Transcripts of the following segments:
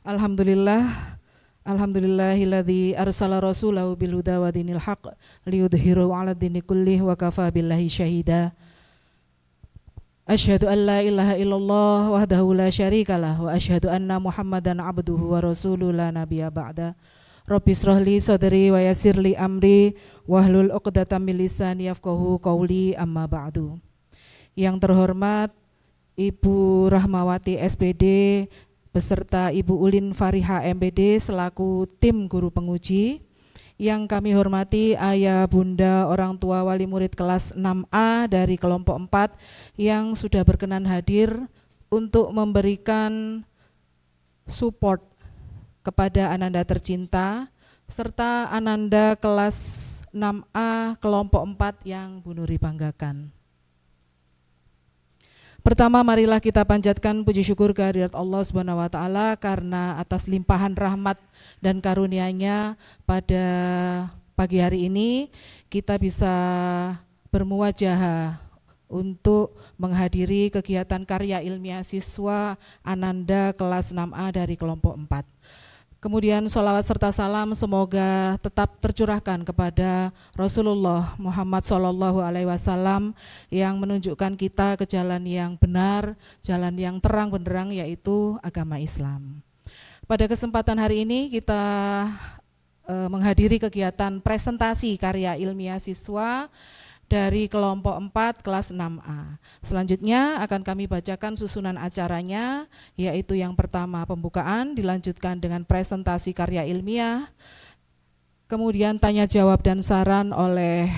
Alhamdulillah, alhamdulillahilladzi arsala rasulahu bil huda wa dinil haq liyudhhiru 'ala dini kullih wa kafa billahi syahida. Asyhadu an la ilaha illallah wahdahu la syarikalah wa asyhadu anna Muhammadan abduhu wa rasuluhu la nabiyya ba'da. Rabbi shrahli sadri wa yassirli amri wahlul 'uqdatam min lisani yafqahu qawli amma ba'du. Yang terhormat Ibu Rahmawati SPD beserta Ibu Ulin Fariha MPD selaku tim guru penguji, yang kami hormati ayah, bunda, orang tua, wali murid kelas 6A dari kelompok 4 yang sudah berkenan hadir untuk memberikan support kepada Ananda tercinta serta Ananda kelas 6A kelompok 4 yang Bu Nuri banggakan. Pertama, marilah kita panjatkan puji syukur kehadirat Allah Subhanahu wa taala karena atas limpahan rahmat dan karunia-Nya pada pagi hari ini kita bisa bermuwajahah untuk menghadiri kegiatan karya ilmiah siswa Ananda kelas 6A dari kelompok 4. Kemudian sholawat serta salam semoga tetap tercurahkan kepada Rasulullah Muhammad SAW yang menunjukkan kita ke jalan yang benar, jalan yang terang benderang, yaitu agama Islam. Pada kesempatan hari ini kita menghadiri kegiatan presentasi karya ilmiah siswa dari kelompok 4 kelas 6A. Selanjutnya akan kami bacakan susunan acaranya, yaitu yang pertama pembukaan, dilanjutkan dengan presentasi karya ilmiah, kemudian tanya jawab dan saran oleh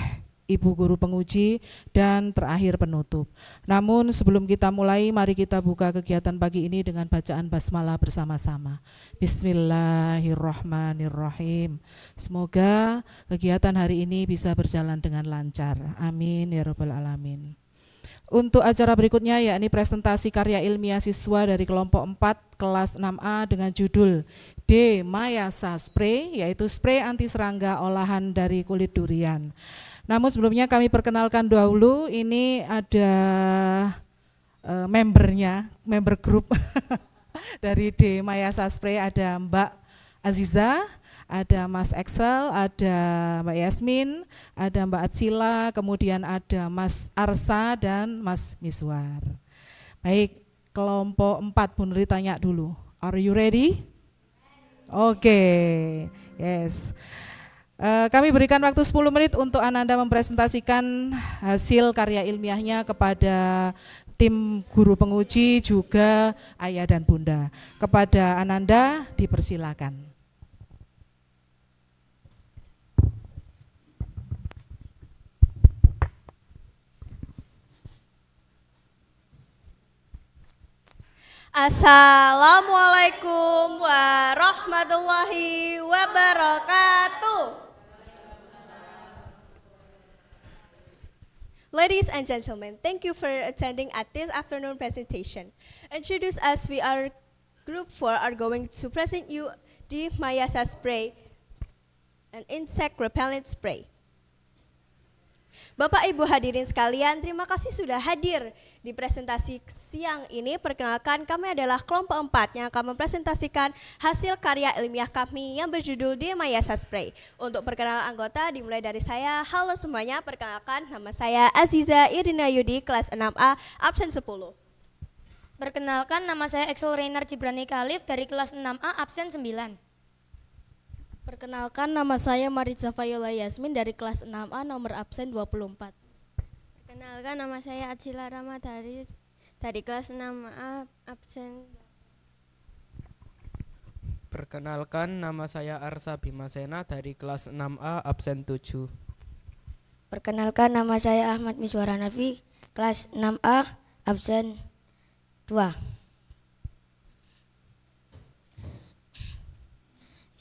Ibu Guru Penguji, dan terakhir penutup. Namun sebelum kita mulai, mari kita buka kegiatan pagi ini dengan bacaan basmalah bersama-sama. Bismillahirrahmanirrahim. Semoga kegiatan hari ini bisa berjalan dengan lancar. Amin ya rabbal alamin. Untuk acara berikutnya yakni presentasi karya ilmiah siswa dari kelompok 4 kelas 6A dengan judul D. Mayasa Spray, yaitu spray anti serangga olahan dari kulit durian. Namun sebelumnya kami perkenalkan dahulu, ini ada member grup dari D. Mayasa Spray, ada Mbak Aziza, ada Mas Excel, ada Mbak Yasmin, ada Mbak Atsila, kemudian ada Mas Arsa dan Mas Miswar. Baik, kelompok 4, Bu Nuri tanya dulu. Are you ready? Oke, yes. Kami berikan waktu 10 menit untuk Ananda mempresentasikan hasil karya ilmiahnya kepada tim guru penguji juga ayah dan bunda. Kepada Ananda dipersilakan. Assalamualaikum warahmatullahi wabarakatuh. Ladies and gentlemen, thank you for attending at this afternoon presentation. Introduce us, we are group 4 are going to present you the Mayasa Spray, an insect repellent spray. Bapak Ibu hadirin sekalian, terima kasih sudah hadir di presentasi siang ini. Perkenalkan, kami adalah kelompok 4 yang akan mempresentasikan hasil karya ilmiah kami yang berjudul The Mayasa Spray. Untuk perkenalan anggota dimulai dari saya. Halo semuanya, perkenalkan nama saya Aziza Irina Yudi, kelas 6A, absen 10. Perkenalkan, nama saya Excel Rainer Cibrani Khalif dari kelas 6A, absen 9. Perkenalkan, nama saya Maritza Fayola Yasmin dari kelas 6A, nomor absen 24. Perkenalkan, nama saya Atsila Ramadhari dari kelas 6A, absen. Perkenalkan, nama saya Arsa Bimasena dari kelas 6A, absen 7. Perkenalkan, nama saya Ahmad Miswar Hanafi, kelas 6A, absen 2.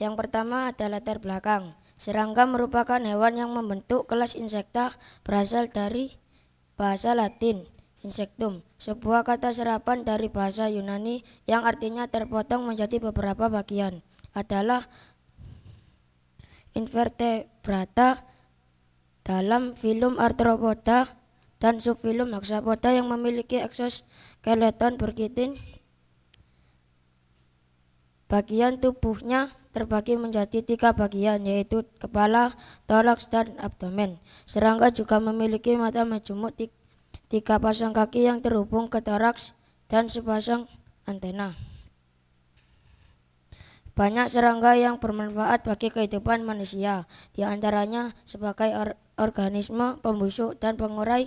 Yang pertama adalah latar belakang. Serangga merupakan hewan yang membentuk kelas insekta, berasal dari bahasa Latin insectum, sebuah kata serapan dari bahasa Yunani yang artinya terpotong menjadi beberapa bagian. Adalah invertebrata dalam filum Arthropoda dan subfilum Hexapoda yang memiliki eksoskeleton berkitin Bagian tubuhnya terbagi menjadi 3 bagian, yaitu kepala, toraks, dan abdomen. Serangga juga memiliki mata majemuk, 3 pasang kaki yang terhubung ke toraks, dan sepasang antena. Banyak serangga yang bermanfaat bagi kehidupan manusia, di antaranya sebagai organisme pembusuk dan pengurai,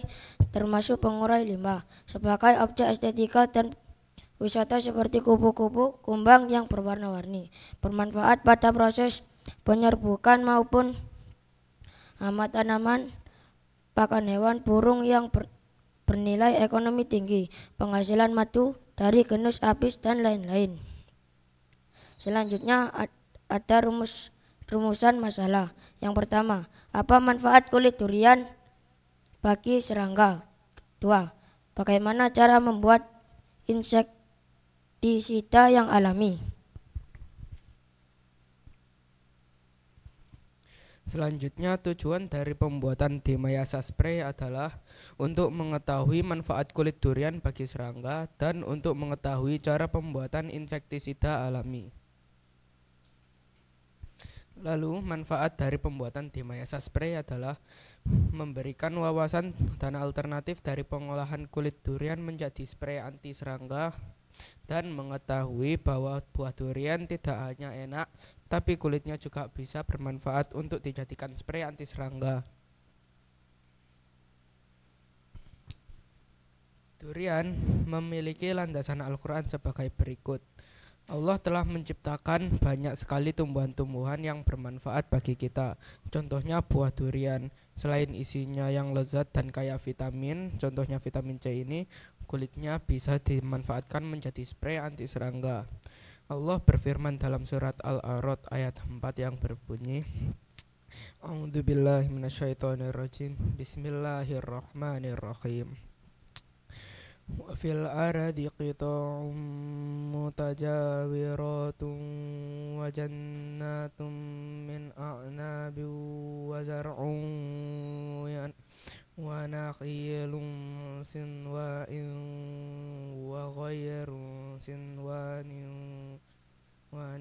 termasuk pengurai limbah, sebagai objek estetika dan wisata seperti kupu-kupu kumbang yang berwarna-warni, bermanfaat pada proses penyerbukan maupun hama tanaman, pakan hewan, burung yang bernilai ekonomi tinggi, penghasilan madu dari genus apis, dan lain-lain. Selanjutnya ada rumusan masalah. Yang pertama, apa manfaat kulit durian bagi serangga? 2. Bagaimana cara membuat insektisida yang alami? Selanjutnya, tujuan dari pembuatan Demayasa Spray adalah untuk mengetahui manfaat kulit durian bagi serangga dan untuk mengetahui cara pembuatan insektisida alami. Lalu, manfaat dari pembuatan Demayasa Spray adalah memberikan wawasan dan alternatif dari pengolahan kulit durian menjadi spray anti serangga dan mengetahui bahwa buah durian tidak hanya enak, tapi kulitnya juga bisa bermanfaat untuk dijadikan spray anti serangga. Durian memiliki landasan Al-Quran sebagai berikut. Allah telah menciptakan banyak sekali tumbuhan-tumbuhan yang bermanfaat bagi kita. Contohnya buah durian. Selain isinya yang lezat dan kaya vitamin, contohnya vitamin C ini, kulitnya bisa dimanfaatkan menjadi spray anti serangga. Allah berfirman dalam surat Al-A'raf ayat 4 yang berbunyi, A'udzubillahi minasyaitonirrajim. Bismillahirrahmanirrahim. Wa fil ardi qita'un mutajawiratun wa jannatun min a'nabin wa zar'un wa nakhilun sinwa'in wa ghayru sinwanin wa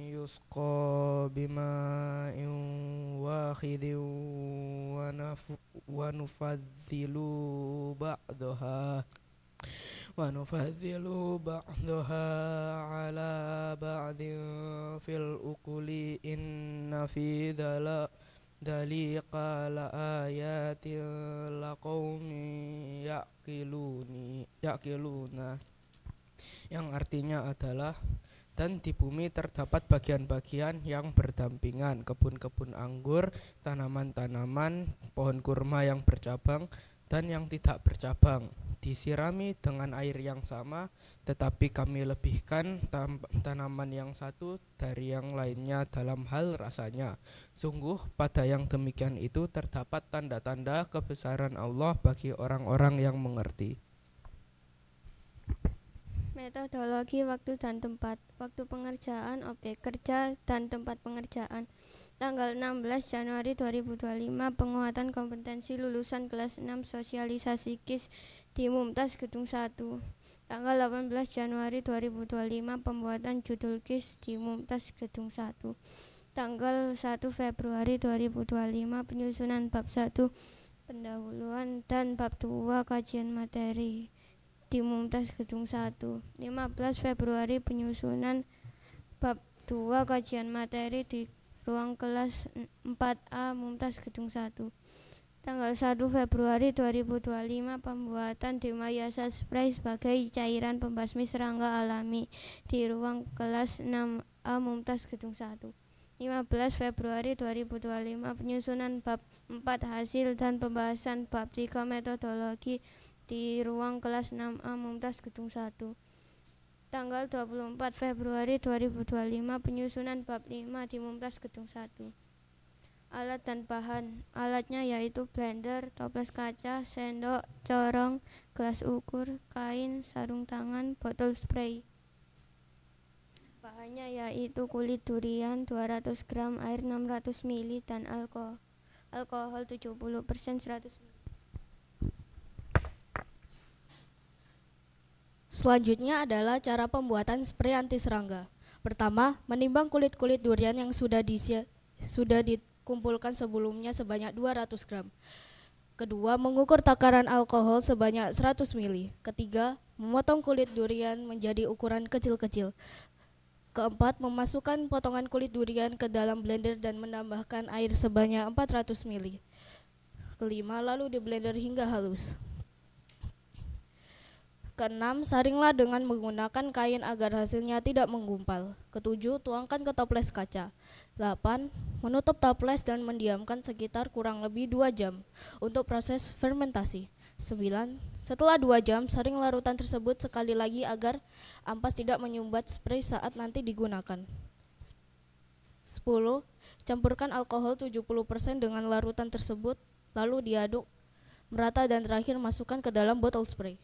yusqa bima'in wakhidin wa nufaddilu ba'daha ala ba'din fil ukuli inna fi dalika la ayatin laqaumin yaqiluna, yang artinya adalah, dan di bumi terdapat bagian-bagian yang berdampingan, kebun-kebun anggur, tanaman-tanaman, pohon kurma yang bercabang dan yang tidak bercabang, disirami dengan air yang sama, tetapi kami lebihkan tanaman yang satu dari yang lainnya dalam hal rasanya. Sungguh pada yang demikian itu terdapat tanda-tanda kebesaran Allah bagi orang-orang yang mengerti. Metodologi waktu dan tempat. Waktu pengerjaan, objek kerja, dan tempat pengerjaan. Tanggal 16 Januari 2025, penguatan kompetensi lulusan kelas 6 sosialisasi KIS di Mumtaz Gedung 1. Tanggal 18 Januari 2025, pembuatan judul KIS di Mumtaz Gedung 1. Tanggal 1 Februari 2025, penyusunan bab 1 pendahuluan dan bab 2 kajian materi di Mumtaz Gedung 1. 15 Februari, penyusunan bab 2 kajian materi di ruang kelas 4A Mumtaz Gedung 1. Tanggal 1 Februari 2025, pembuatan Demayasa Spray sebagai cairan pembasmi serangga alami di ruang kelas 6A Mumtaz Gedung 1. 15 Februari 2025, penyusunan bab 4 hasil dan pembahasan bab 3 metodologi di ruang kelas 6A Mumtaz Gedung 1. Tanggal 24 Februari 2025, penyusunan bab 5 di Mumtaz Gedung 1. Alat dan bahan. Alatnya yaitu blender, toples kaca, sendok, corong, gelas ukur, kain, sarung tangan, botol spray. Bahannya yaitu kulit durian 200 gram, air 600 ml, dan alkohol 70% 100 ml. Selanjutnya adalah cara pembuatan spray anti serangga. Pertama, menimbang kulit-kulit durian yang sudah dikumpulkan sebelumnya sebanyak 200 gram. Kedua, mengukur takaran alkohol sebanyak 100 ml. Ketiga, memotong kulit durian menjadi ukuran kecil-kecil. Keempat, memasukkan potongan kulit durian ke dalam blender dan menambahkan air sebanyak 400 ml. Kelima, lalu di blender hingga halus. Keenam, saringlah dengan menggunakan kain agar hasilnya tidak menggumpal. Ketujuh, tuangkan ke toples kaca. 8. Menutup toples dan mendiamkan sekitar kurang lebih 2 jam untuk proses fermentasi. 9. Setelah 2 jam, saring larutan tersebut sekali lagi agar ampas tidak menyumbat spray saat nanti digunakan. 10. Campurkan alkohol 70% dengan larutan tersebut, lalu diaduk merata dan terakhir masukkan ke dalam botol spray.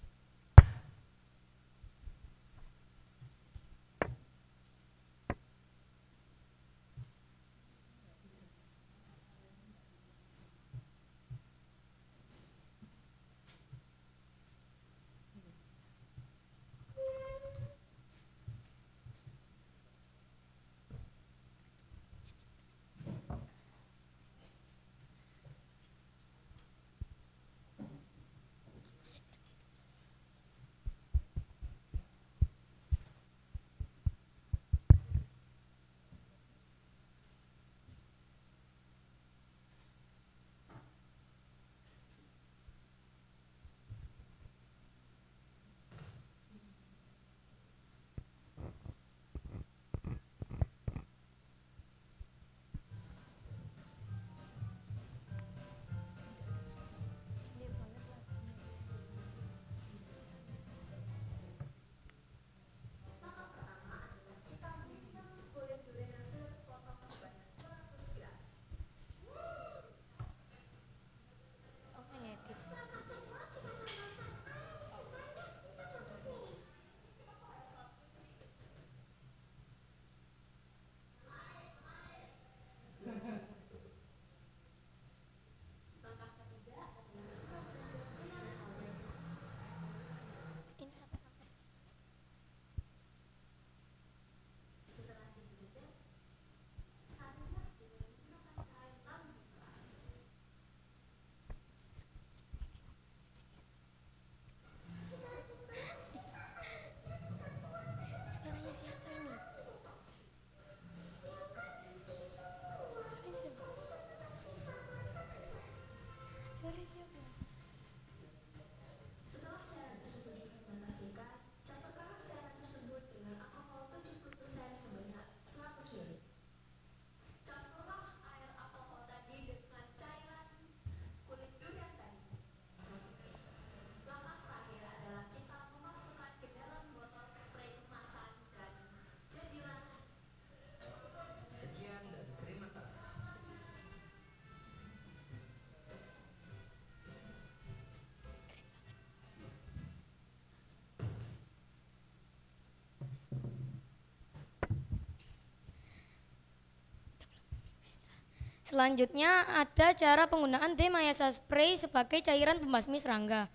Selanjutnya ada cara penggunaan D-Mayasa Spray sebagai cairan pembasmi serangga.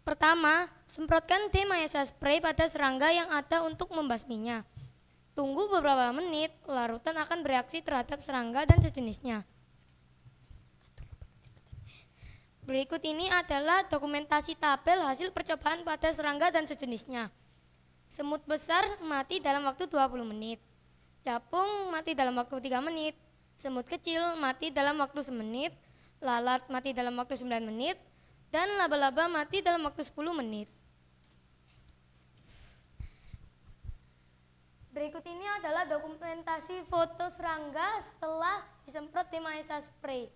Pertama, semprotkan D-Mayasa Spray pada serangga yang ada untuk membasminya. Tunggu beberapa menit, larutan akan bereaksi terhadap serangga dan sejenisnya. Berikut ini adalah dokumentasi tabel hasil percobaan pada serangga dan sejenisnya. Semut besar mati dalam waktu 20 menit. Capung mati dalam waktu 3 menit. Semut kecil mati dalam waktu 1 menit. Lalat mati dalam waktu 9 menit. Dan laba-laba mati dalam waktu 10 menit. Berikut ini adalah dokumentasi foto serangga setelah disemprot D-Mayasa Spray.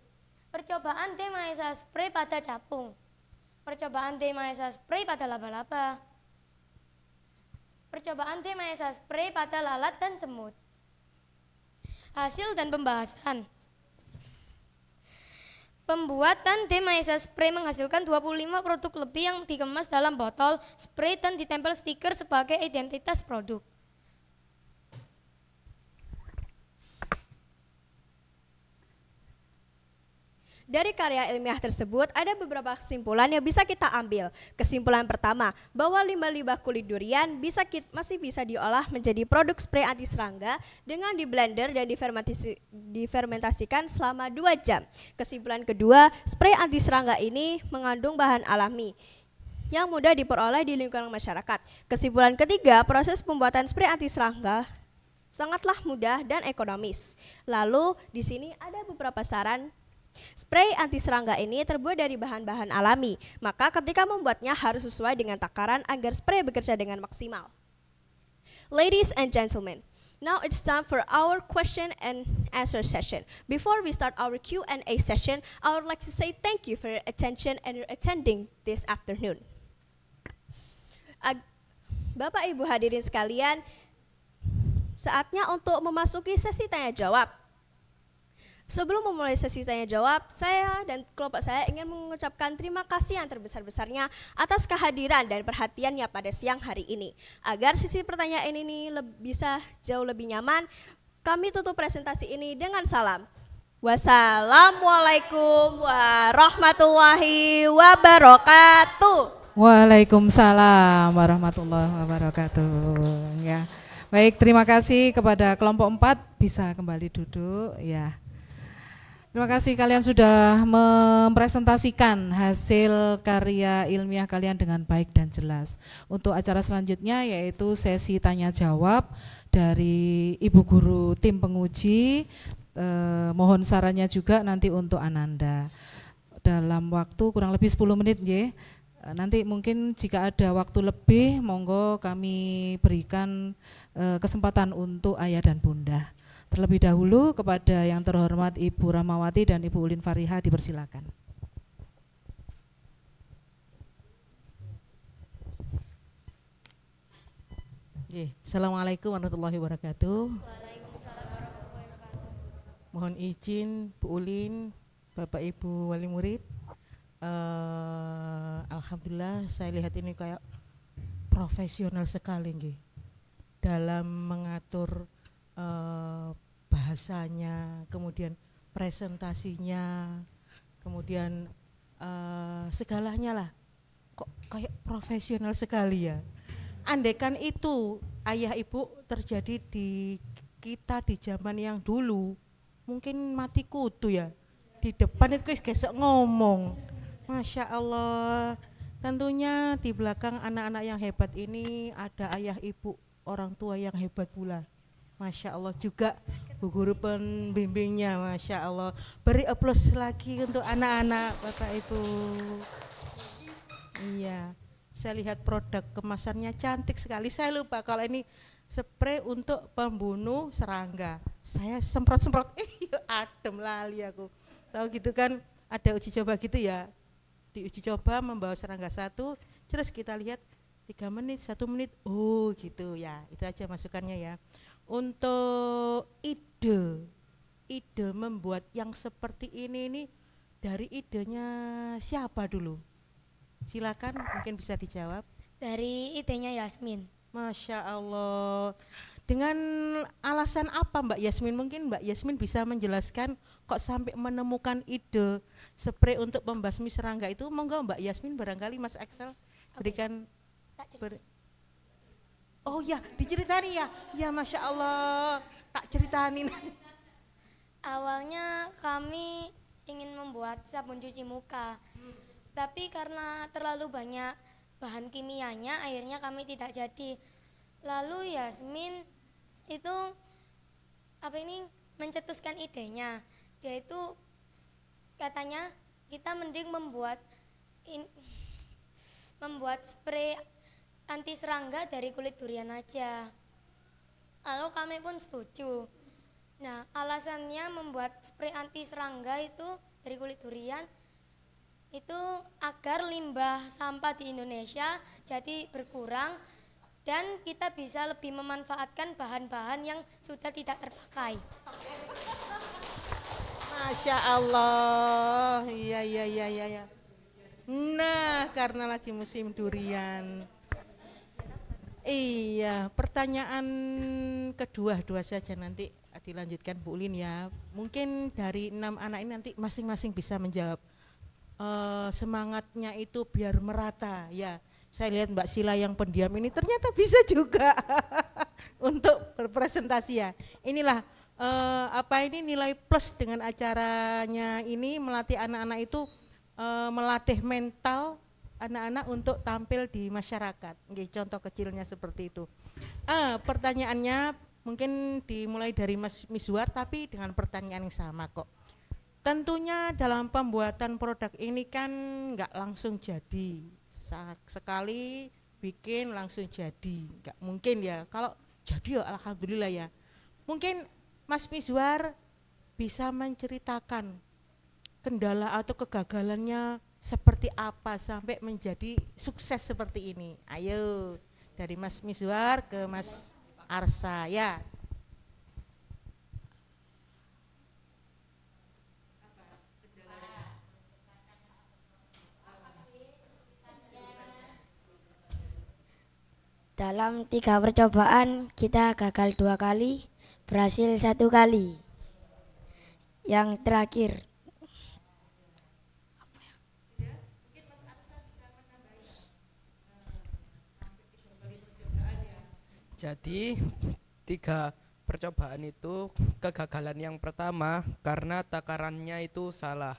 Percobaan D-Mayasa Spray pada capung. Percobaan D-Mayasa Spray pada laba-laba. Percobaan D-Mayasa Spray pada lalat dan semut. Hasil dan pembahasan. Pembuatan D-Mayasa Spray menghasilkan 25 produk lebih yang dikemas dalam botol spray dan ditempel stiker sebagai identitas produk. Dari karya ilmiah tersebut ada beberapa kesimpulan yang bisa kita ambil. Kesimpulan pertama, bahwa limbah-limbah kulit durian masih bisa diolah menjadi produk spray anti serangga dengan di blender dan difermentasikan selama 2 jam. Kesimpulan kedua, spray anti serangga ini mengandung bahan alami yang mudah diperoleh di lingkungan masyarakat. Kesimpulan ketiga, proses pembuatan spray anti serangga sangatlah mudah dan ekonomis. Lalu di sini ada beberapa saran. Spray anti serangga ini terbuat dari bahan-bahan alami, maka ketika membuatnya harus sesuai dengan takaran agar spray bekerja dengan maksimal. Ladies and gentlemen, now it's time for our question and answer session. Before we start our Q&A session, I would like to say thank you for your attention and your attending this afternoon. Bapak Ibu hadirin sekalian, saatnya untuk memasuki sesi tanya jawab. Sebelum memulai sesi tanya jawab, saya dan kelompok saya ingin mengucapkan terima kasih yang terbesar-besarnya atas kehadiran dan perhatiannya pada siang hari ini. Agar sesi pertanyaan ini bisa jauh lebih nyaman, kami tutup presentasi ini dengan salam. Wassalamualaikum warahmatullahi wabarakatuh. Waalaikumsalam warahmatullahi wabarakatuh. Ya. Baik, terima kasih kepada kelompok 4, bisa kembali duduk ya. Terima kasih kalian sudah mempresentasikan hasil karya ilmiah kalian dengan baik dan jelas. Untuk acara selanjutnya yaitu sesi tanya jawab dari Ibu Guru tim penguji. Mohon sarannya juga nanti untuk Ananda. Dalam waktu kurang lebih 10 menit ya. Nanti mungkin jika ada waktu lebih, monggo kami berikan kesempatan untuk ayah dan bunda. Terlebih dahulu kepada yang terhormat Ibu Rahmawati dan Ibu Ulin Fariha dipersilakan. Assalamualaikum warahmatullahi wabarakatuh. Mohon izin Bu Ulin, Bapak Ibu Wali Murid. Alhamdulillah saya lihat ini kayak profesional sekali nggih dalam mengatur bahasanya, kemudian presentasinya, kemudian segalanya lah, kok kayak profesional sekali ya. Andaikan itu ayah ibu terjadi di kita di zaman yang dulu, mungkin mati kutu ya, di depan itu gesek ngomong. Masya Allah, tentunya di belakang anak-anak yang hebat ini ada ayah ibu orang tua yang hebat pula. Masya Allah, juga Bu Guru pembimbingnya. Masya Allah, beri aplaus lagi untuk anak-anak Bapak Ibu. Iya, saya lihat produk kemasannya cantik sekali. Saya lupa kalau ini spray untuk pembunuh serangga. Saya semprot-semprot, adem lali aku. Tahu gitu kan, ada uji coba gitu ya. Di uji coba membawa serangga 1, terus kita lihat 3 menit, 1 menit, oh gitu ya. Itu aja masukannya ya. Untuk ide membuat yang seperti ini dari idenya siapa dulu? Silakan, mungkin bisa dijawab. Dari idenya Yasmin. Masya Allah. Dengan alasan apa Mbak Yasmin? Mungkin Mbak Yasmin bisa menjelaskan kok sampai menemukan ide spray untuk membasmi serangga itu. Monggo Mbak Yasmin, barangkali Mas Axel berikan. Oh ya, diceritani ya. Ya Masya Allah, tak ceritanin. Awalnya kami ingin membuat sabun cuci muka, tapi karena terlalu banyak bahan kimianya, akhirnya kami tidak jadi. Lalu Yasmin itu mencetuskan idenya. Dia itu katanya kita mending membuat spray anti serangga dari kulit durian aja. Lalu kami pun setuju. Nah, alasannya membuat spray anti serangga itu dari kulit durian itu agar limbah sampah di Indonesia jadi berkurang dan kita bisa lebih memanfaatkan bahan-bahan yang sudah tidak terpakai. Masya Allah, iya. Nah, karena lagi musim durian. Iya, pertanyaan kedua saja nanti dilanjutkan Bu Ulin ya. Mungkin dari 6 anak ini nanti masing-masing bisa menjawab. Semangatnya itu biar merata ya. Saya lihat Mbak Sila yang pendiam ini ternyata bisa juga untuk berpresentasi ya. Inilah ini nilai plus dengan acaranya ini, melatih anak-anak itu melatih mental anak-anak untuk tampil di masyarakat. Oke, contoh kecilnya seperti itu. Pertanyaannya mungkin dimulai dari Mas Miswar tapi dengan pertanyaan yang sama kok. Tentunya dalam pembuatan produk ini kan nggak langsung jadi, sekali bikin langsung jadi, nggak mungkin ya. Kalau jadi ya alhamdulillah ya. Mungkin Mas Miswar bisa menceritakan kendala atau kegagalannya seperti apa sampai menjadi sukses seperti ini. Ayo dari Mas Miswar ke Mas Arsa ya. Dalam 3 percobaan kita gagal 2 kali, berhasil 1 kali. Yang terakhir, jadi 3 percobaan itu kegagalan yang pertama karena takarannya itu salah.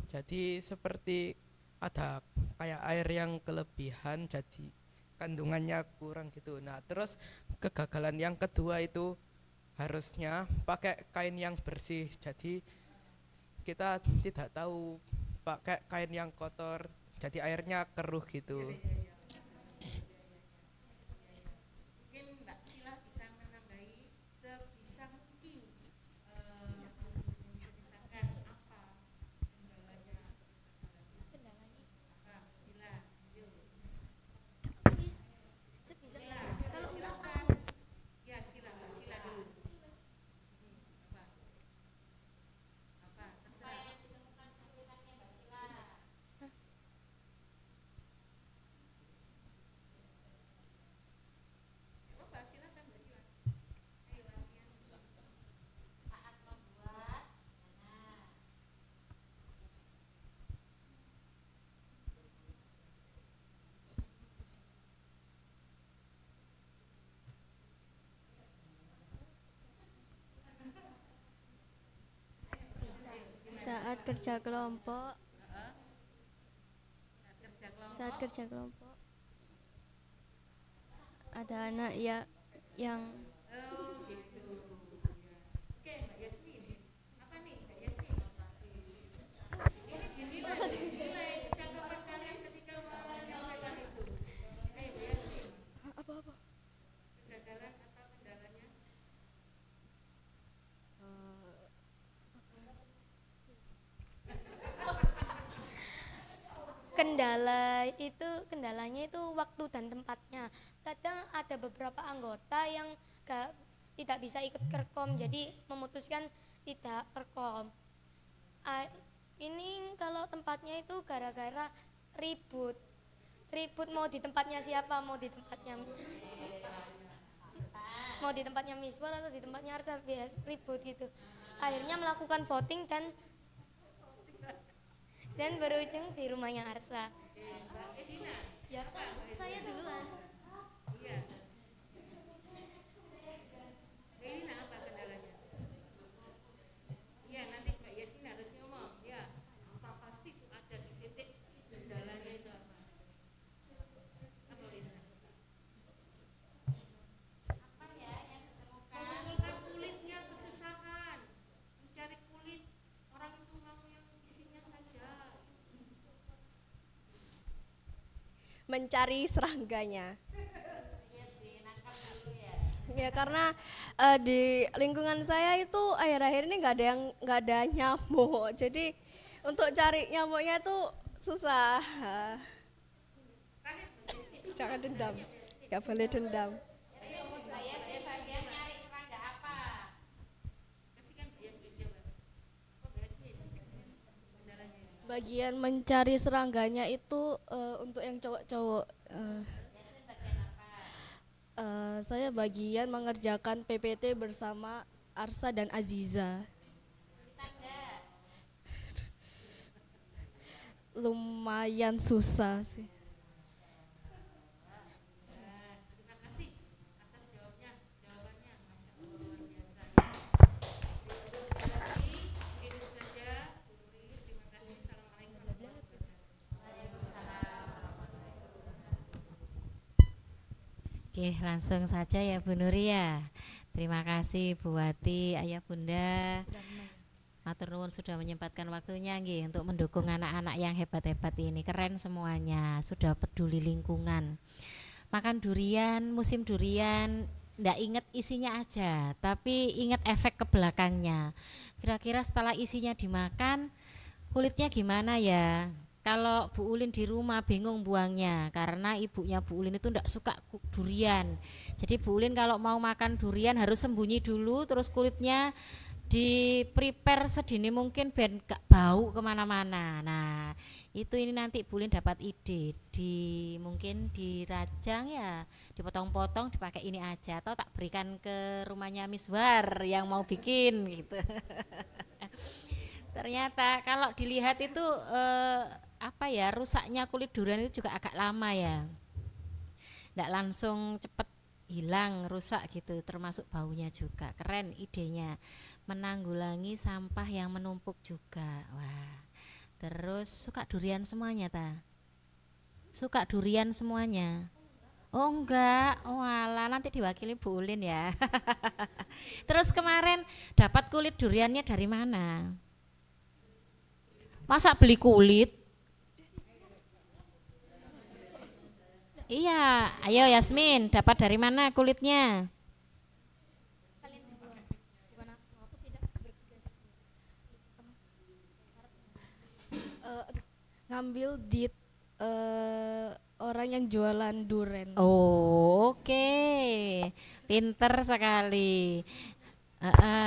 Jadi seperti ada kayak air yang kelebihan, jadi kandungannya kurang gitu. Nah terus kegagalan yang kedua itu harusnya pakai kain yang bersih, jadi kita tidak tahu pakai kain yang kotor, jadi airnya keruh gitu. Mungkin Mbak Sila bisa menambahi sebisa mungkin menceritakan apa kendalanya. Sila, yuk. Silakan. Ya Sila, Mbak Sila dulu. Apa? Terserah. Saat kerja kelompok. Saat kerja kelompok. Ada anak ya yang Oke, Mbak Yasmin. Apa nih, Mbak Yasmin? Ini dinilai cakapan kalian ketika menyampaikan itu. Mbak Yasmin. Apa-apa? Kegagalan apa kendalanya? Kendalanya itu waktu dan tempatnya. Kadang ada beberapa anggota yang tidak bisa ikut kerkom, jadi memutuskan tidak kerkom. Ini kalau tempatnya itu gara-gara ribut mau di tempatnya siapa, mau di tempatnya Miswar atau di tempatnya Arsa, ribut gitu. Akhirnya melakukan voting dan berujung di rumahnya Arsa. Ya, saya duluan. Iya. Ini apa kendalanya? Iya, nanti Mbak Yasmin harus ngomong. Ya, apa pasti itu ada di titik kendalanya itu apa? Apa Lina? Mengumpulkan kulitnya kesusahan, mencari kulit orang itu mau yang isinya saja. Mencari serangganya. Ya karena di lingkungan saya itu akhir-akhir ini nggak ada nyamuk, jadi untuk cari nyamuknya itu susah. Jangan dendam, nggak boleh dendam. Bagian mencari serangganya itu untuk yang cowok-cowok. Saya bagian mengerjakan PPT bersama Arsa dan Aziza. Lumayan susah sih. Oke, langsung saja ya Bu Nuri ya. Terima kasih Bu Wati, Ayah Bunda. Matur nuwun sudah menyempatkan waktunya nggih untuk mendukung anak-anak yang hebat-hebat ini. Keren semuanya, sudah peduli lingkungan. Makan durian, musim durian, ndak inget isinya aja, tapi inget efek ke belakangnya. Kira-kira setelah isinya dimakan, kulitnya gimana ya? Kalau Bu Ulin di rumah bingung buangnya karena ibunya Bu Ulin itu ndak suka durian. Jadi Bu Ulin kalau mau makan durian harus sembunyi dulu, terus kulitnya di prepare sedini mungkin biar gak bau kemana-mana. Nah itu ini nanti Bu Ulin dapat ide, mungkin dirajang ya, dipotong-potong dipakai ini aja, atau tak berikan ke rumahnya Miswar yang mau bikin gitu. Ternyata kalau dilihat itu rusaknya kulit durian itu juga agak lama ya, nggak langsung cepet hilang rusak gitu, termasuk baunya juga. Keren idenya, menanggulangi sampah yang menumpuk juga. Wah, terus suka durian semuanya suka durian semuanya? Oh enggak, walah nanti diwakili Bu Ulin ya. Terus kemarin dapat kulit duriannya dari mana? Masa beli kulit? Iya, ayo Yasmin, dapat dari mana kulitnya? Ngambil di orang yang jualan durian. Oh, oke, pinter sekali.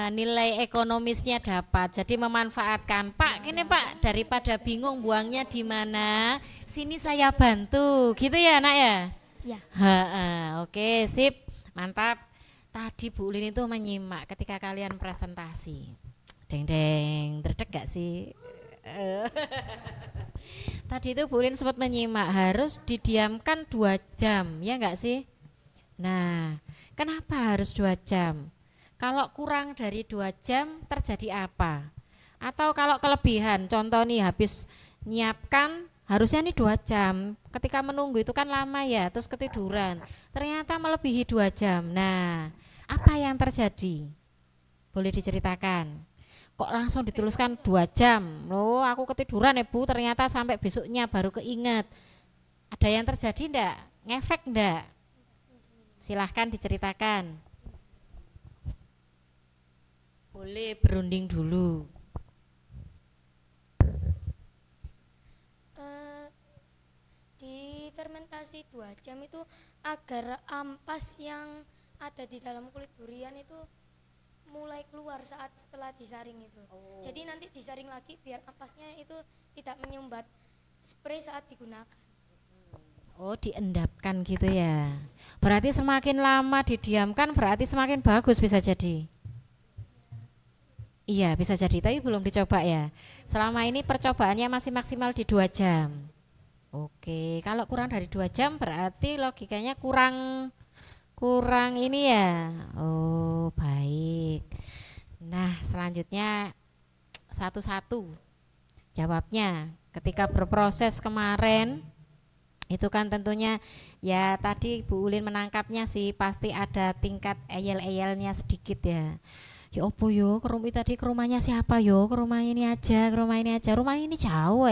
Nilai ekonomisnya dapat, jadi memanfaatkan. Pak, gini Pak, daripada bingung buangnya di mana, sini saya bantu, gitu ya Nak ya? Ya. Oke, sip, mantap. Tadi Bu Ulin itu menyimak ketika kalian presentasi. Deng, terdek gak sih? Tadi itu Bu Ulin sempat menyimak, harus didiamkan 2 jam, ya enggak sih? Nah, kenapa harus 2 jam? Kalau kurang dari 2 jam terjadi apa? Atau kalau kelebihan, contoh nih habis nyiapkan harusnya nih 2 jam, ketika menunggu itu kan lama ya, terus ketiduran, ternyata melebihi 2 jam. Nah, apa yang terjadi? Boleh diceritakan? Kok langsung dituliskan 2 jam? Loh, aku ketiduran ya Bu, ternyata sampai besoknya baru keinget. Ada yang terjadi enggak? Ngefek enggak? Silahkan diceritakan. Boleh berunding dulu. Di fermentasi 2 jam itu agar ampas yang ada di dalam kulit durian itu mulai keluar saat setelah disaring itu. Jadi nanti disaring lagi biar ampasnya itu tidak menyumbat spray saat digunakan. Oh, diendapkan gitu ya. Berarti semakin lama didiamkan berarti semakin bagus bisa jadi. Iya bisa jadi, tapi belum dicoba ya. Selama ini percobaannya masih maksimal di 2 jam. Oke, kalau kurang dari 2 jam berarti logikanya kurang ini ya. Oh baik. Nah selanjutnya satu-satu jawabnya. Ketika berproses kemarin itu kan tentunya ya tadi Bu Ulin menangkapnya sih pasti ada tingkat eyel-eyelnya sedikit ya. Ya opo yo tadi ke rumahnya siapa yo, ke rumah ini aja, rumah ini jauh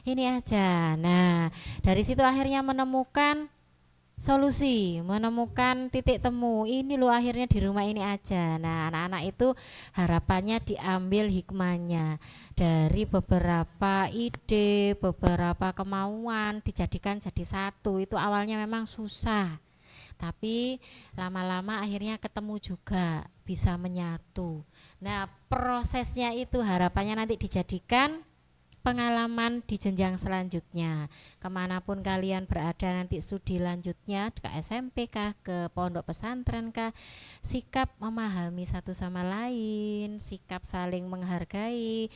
ini aja. Nah dari situ akhirnya menemukan solusi, menemukan titik temu, ini loh akhirnya di rumah ini aja. Nah anak-anak itu harapannya diambil hikmahnya dari beberapa ide, beberapa kemauan dijadikan jadi satu. Itu awalnya memang susah, tapi lama-lama akhirnya ketemu juga, bisa menyatu. Nah prosesnya itu harapannya nanti dijadikan pengalaman di jenjang selanjutnya. Kemanapun kalian berada nanti studi lanjutnya, ke SMP kah, ke pondok pesantren kah, sikap memahami satu sama lain, sikap saling menghargai,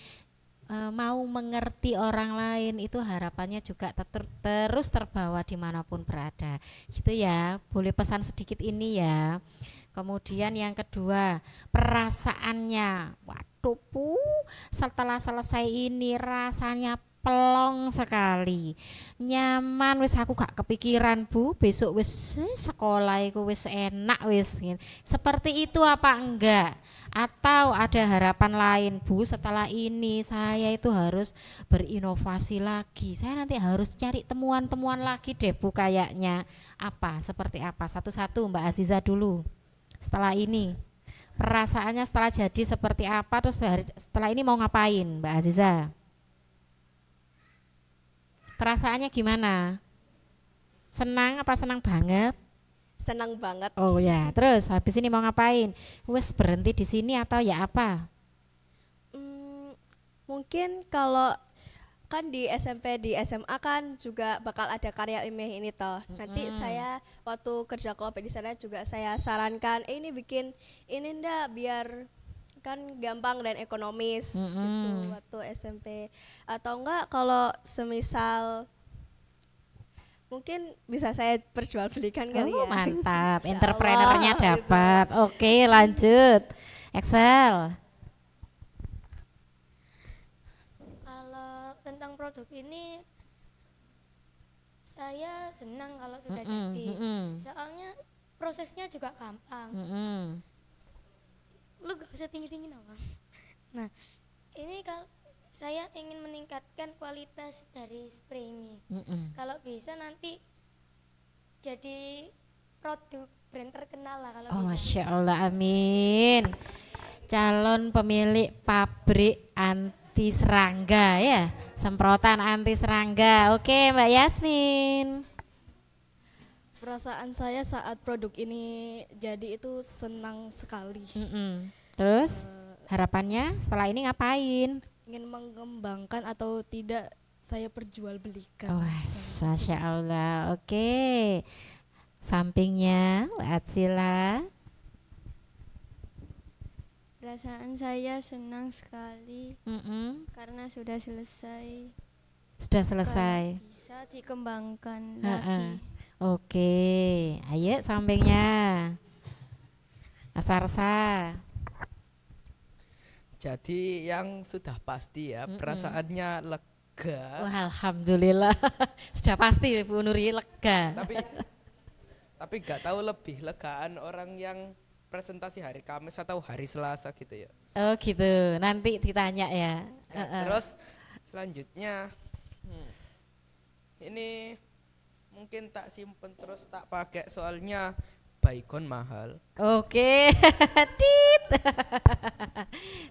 mau mengerti orang lain, itu harapannya juga terus terbawa dimanapun berada. Gitu ya, boleh pesan sedikit ini ya. Kemudian yang kedua, perasaannya. Waduh, setelah selesai ini rasanya plong sekali. Nyaman, wis aku gak kepikiran Bu, besok wis sekolah iku wis enak wis. Seperti itu apa enggak? Atau ada harapan lain Bu, setelah ini saya itu harus berinovasi lagi. Saya nanti harus cari temuan-temuan lagi deh Bu kayaknya. Apa, seperti apa? Satu-satu Mbak Aziza dulu. Setelah ini perasaannya setelah jadi seperti apa, terus setelah ini mau ngapain Mbak Aziza? Perasaannya gimana? Senang apa senang banget? Senang banget. Oh ya, terus habis ini mau ngapain? Wes berhenti di sini atau ya apa? Mungkin kalau kan di SMP, di SMA kan juga bakal ada karya ilmiah ini toh. Nanti saya waktu kerja kelompok di sana juga saya sarankan ini bikin ini ndak biar kan gampang dan ekonomis gitu waktu SMP. Atau enggak kalau semisal mungkin bisa saya perjualbelikan kali ya. Mantap, entrepreneurnya dapat. Oke, lanjut. Excel. Tentang produk ini saya senang kalau sudah jadi, soalnya prosesnya juga gampang. Lu gak usah tinggi-tinggi nama. Nah, ini kalau saya ingin meningkatkan kualitas dari spray ini. Kalau bisa nanti jadi produk brand terkenal lah kalau bisa. Masya Allah, amin. Calon pemilik pabrik anti serangga ya, semprotan anti serangga. Oke Mbak Yasmin. Perasaan saya saat produk ini jadi itu senang sekali. Terus harapannya setelah ini ngapain? Ingin mengembangkan atau tidak saya perjualbelikan. Masya Allah. Oke. Sampingnya Mbak Atsila. Perasaan saya senang sekali karena sudah selesai. Sudah selesai. Bisa dikembangkan lagi. Oke, ayo sampingnya. Asarsa. Jadi yang sudah pasti ya perasaannya lega. Alhamdulillah. Sudah pasti Bu Nuri lega. Tapi gak tahu lebih legaan orang yang presentasi hari Kamis atau hari Selasa gitu ya. Oh gitu, nanti ditanya ya. Terus selanjutnya ini mungkin tak simpen terus tak pakai soalnya Baygon mahal. Oke. Tit.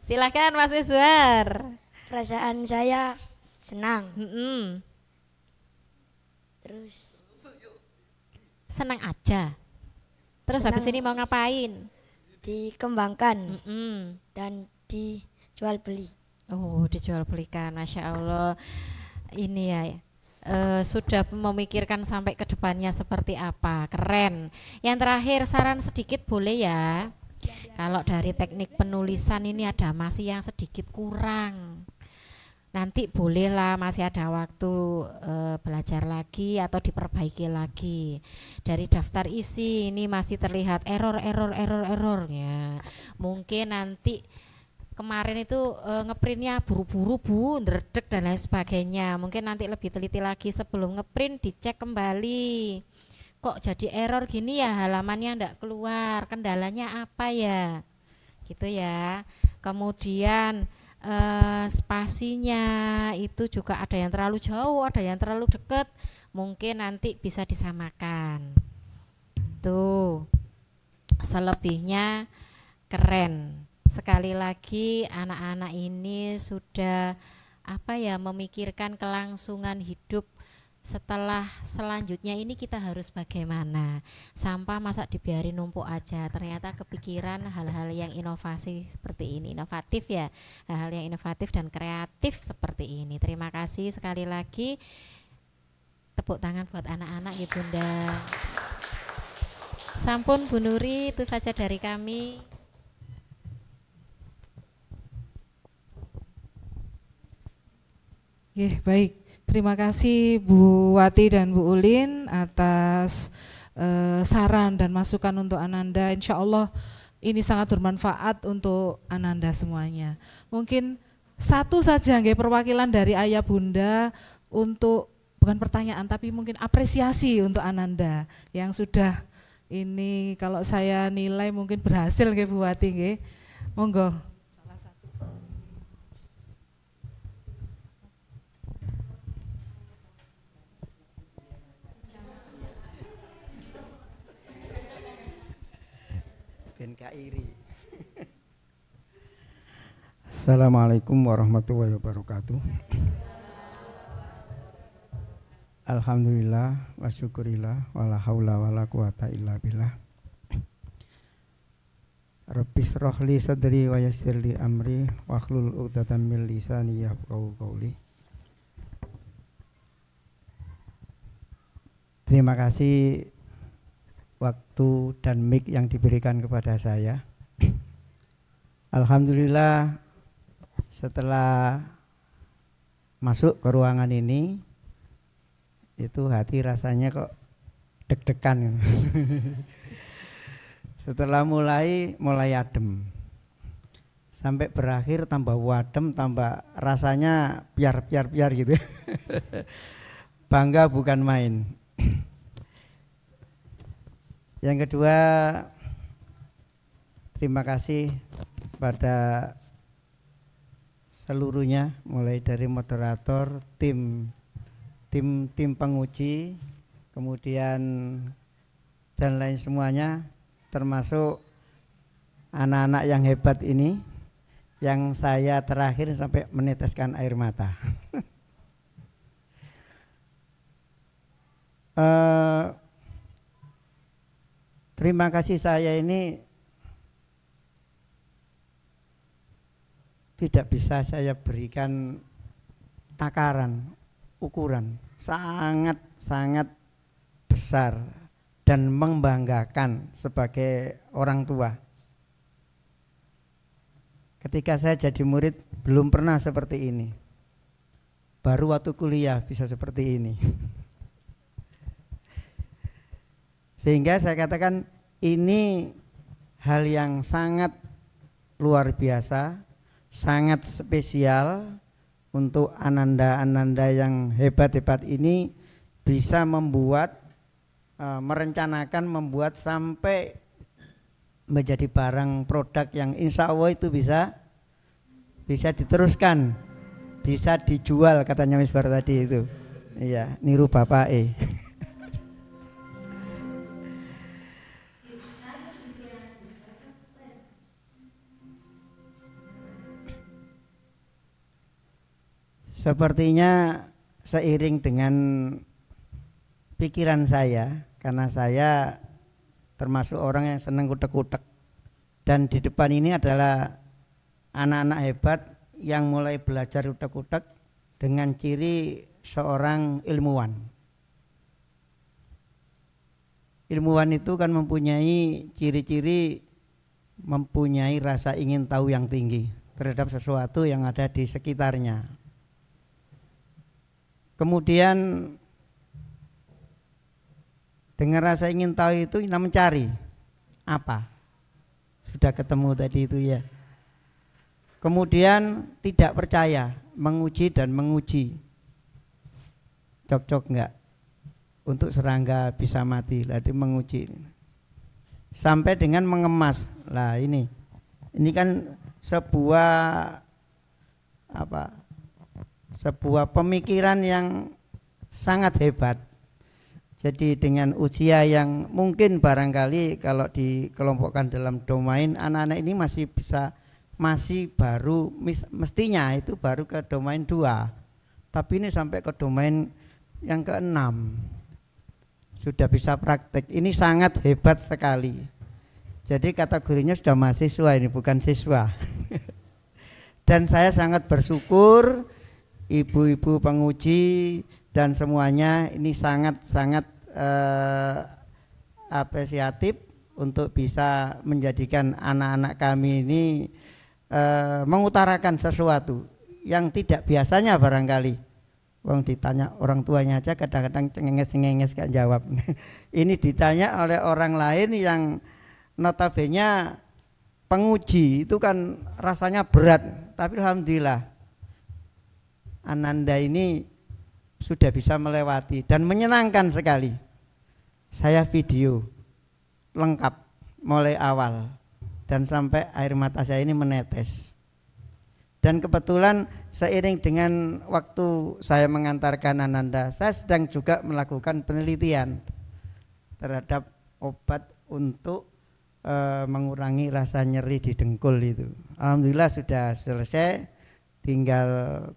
Silakan Mas Wiswar. Perasaan saya senang. Terus senang aja. Terus Senang. habis ini mau ngapain? Dikembangkan dan dijual beli. Oh, dijual belikan, Masya Allah. Ini ya, sudah memikirkan sampai ke depannya seperti apa. Keren. Yang terakhir saran sedikit boleh ya. Kalau dari teknik penulisan ini ada masih yang sedikit kurang. Nanti bolehlah masih ada waktu belajar lagi atau diperbaiki lagi. Dari daftar isi ini masih terlihat error ya. Mungkin nanti kemarin itu ngeprintnya buru-buru Bu, ndredeg dan lain sebagainya. Mungkin nanti lebih teliti lagi sebelum ngeprint, dicek kembali. Kok jadi error gini ya, halamannya ndak keluar, kendalanya apa ya? Gitu ya. Kemudian spasinya itu juga ada yang terlalu jauh, ada yang terlalu dekat, mungkin nanti bisa disamakan. Tuh, selebihnya keren. Sekali lagi anak-anak ini sudah memikirkan kelangsungan hidup setelah selanjutnya ini kita harus bagaimana. Sampah masa dibiarin numpuk aja, ternyata kepikiran hal-hal yang inovasi seperti ini, inovatif ya, hal-hal yang inovatif dan kreatif seperti ini. Terima kasih sekali lagi, tepuk tangan buat anak-anak ya Bunda. Sampun Bu Nuri, itu saja dari kami. Baik. Terima kasih Bu Wati dan Bu Ulin atas saran dan masukan untuk Ananda. Insya Allah ini sangat bermanfaat untuk Ananda semuanya. Mungkin satu saja perwakilan dari ayah bunda untuk bukan pertanyaan tapi mungkin apresiasi untuk Ananda yang sudah ini kalau saya nilai mungkin berhasil Bu Wati. Monggo. Assalamualaikum warahmatullahi wabarakatuh. Alhamdulillah wa syukurillah wala haula wala quwata illa billah. Rabbis rohli sadri wa yassirli amri wahlul 'uqdatam min lisani yafqahu qawli. Terima kasih waktu dan mic yang diberikan kepada saya. Alhamdulillah setelah masuk ke ruangan ini itu hati rasanya kok deg-degan. Setelah mulai adem sampai berakhir tambah wadem, tambah rasanya piar gitu. Bangga bukan main. Yang kedua, terima kasih pada seluruhnya, mulai dari moderator, tim penguji, kemudian dan lain semuanya, termasuk anak-anak yang hebat ini, yang saya terakhir sampai meneteskan air mata. Terima kasih saya ini tidak bisa saya berikan takaran, ukuran, sangat besar dan membanggakan sebagai orang tua. Ketika saya jadi murid belum pernah seperti ini. Baru waktu kuliah bisa seperti ini. Sehingga saya katakan ini hal yang sangat luar biasa, sangat spesial untuk ananda-ananda yang hebat-hebat ini bisa membuat, merencanakan membuat sampai menjadi barang produk yang insya Allah itu bisa diteruskan, bisa dijual katanya Misbar tadi itu. Iya, niru bapak Sepertinya seiring dengan pikiran saya, karena saya termasuk orang yang senang kutek-kutek, dan di depan ini adalah anak-anak hebat yang mulai belajar utek-utek dengan ciri seorang ilmuwan. Ilmuwan itu kan mempunyai ciri-ciri, mempunyai rasa ingin tahu yang tinggi terhadap sesuatu yang ada di sekitarnya. Kemudian dengan rasa ingin tahu itu kita mencari apa, sudah ketemu tadi itu ya. Kemudian tidak percaya, menguji dan menguji, cocok enggak untuk serangga bisa mati, berarti menguji sampai dengan mengemas. Lah ini kan sebuah pemikiran yang sangat hebat. Jadi dengan usia yang mungkin barangkali kalau dikelompokkan dalam domain, anak-anak ini masih baru, mestinya itu baru ke domain 2. Tapi ini sampai ke domain yang ke-6 sudah bisa praktek. Ini sangat hebat sekali. Jadi kategorinya sudah mahasiswa, ini bukan siswa. Dan saya sangat bersyukur ibu-ibu penguji dan semuanya ini sangat-sangat apresiatif untuk bisa menjadikan anak-anak kami ini mengutarakan sesuatu yang tidak biasanya barangkali. Wong ditanya orang tuanya aja kadang-kadang cengenges-cengenges gak jawab. Ini ditanya oleh orang lain yang notabene penguji, itu kan rasanya berat. Tapi alhamdulillah Ananda ini sudah bisa melewati dan menyenangkan sekali. Saya video lengkap mulai awal dan sampai air mata saya ini menetes. Dan kebetulan seiring dengan waktu saya mengantarkan Ananda, saya sedang juga melakukan penelitian terhadap obat untuk mengurangi rasa nyeri di dengkul itu. Alhamdulillah sudah selesai, tinggal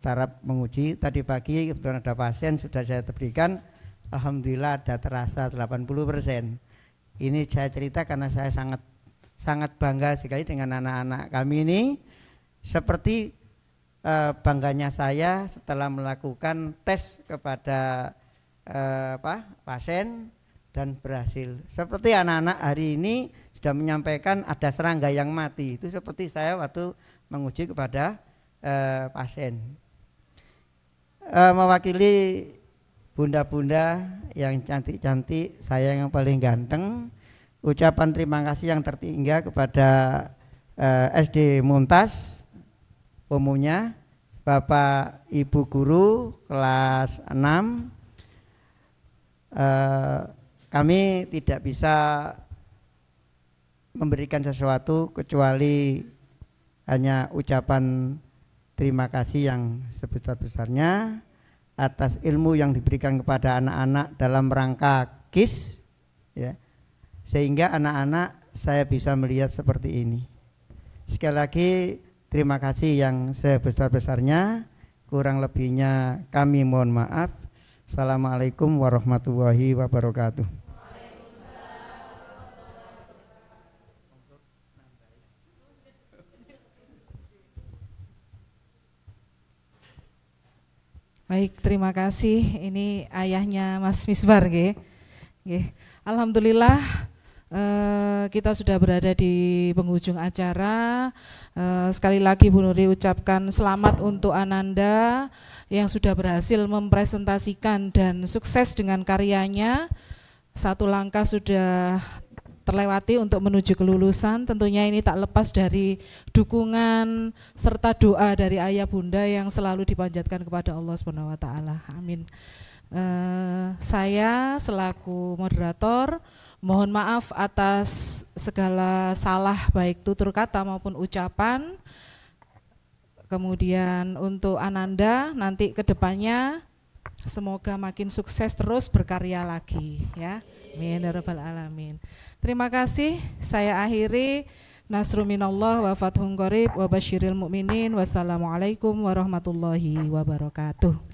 taraf menguji. Tadi pagi kebetulan ada pasien sudah saya berikan, alhamdulillah ada terasa 80%. Ini saya cerita karena saya sangat bangga sekali dengan anak-anak kami ini. Seperti bangganya saya setelah melakukan tes kepada pasien dan berhasil. Seperti anak-anak hari ini sudah menyampaikan ada serangga yang mati. Itu seperti saya waktu menguji kepada pasien. Mewakili bunda-bunda yang cantik-cantik, saya yang paling ganteng, ucapan terima kasih yang tertinggi kepada SD Muntas umumnya, Bapak Ibu guru kelas 6. Kami tidak bisa memberikan sesuatu kecuali hanya ucapan terima kasih yang sebesar-besarnya atas ilmu yang diberikan kepada anak-anak dalam rangka KIS, ya, sehingga anak-anak saya bisa melihat seperti ini. Sekali lagi terima kasih yang sebesar-besarnya, kurang lebihnya kami mohon maaf. Assalamualaikum warahmatullahi wabarakatuh. Baik, terima kasih. Ini ayahnya Mas Misbar, nggih. Alhamdulillah kita sudah berada di penghujung acara. Sekali lagi Bu Nuri ucapkan selamat untuk Ananda yang sudah berhasil mempresentasikan dan sukses dengan karyanya. Satu langkah sudah terlewati untuk menuju kelulusan. Tentunya ini tak lepas dari dukungan serta doa dari ayah bunda yang selalu dipanjatkan kepada Allah Subhanahu wa taala. Amin. Saya selaku moderator mohon maaf atas segala salah baik tutur kata maupun ucapan. Kemudian untuk Ananda nanti ke depannya semoga makin sukses terus berkarya lagi ya. Amin ya rabbal alamin. Terima kasih, saya akhiri. Nasrun minallah wa fathun qarib wa basyiril mu'minin. Wassalamualaikum warahmatullahi wabarakatuh.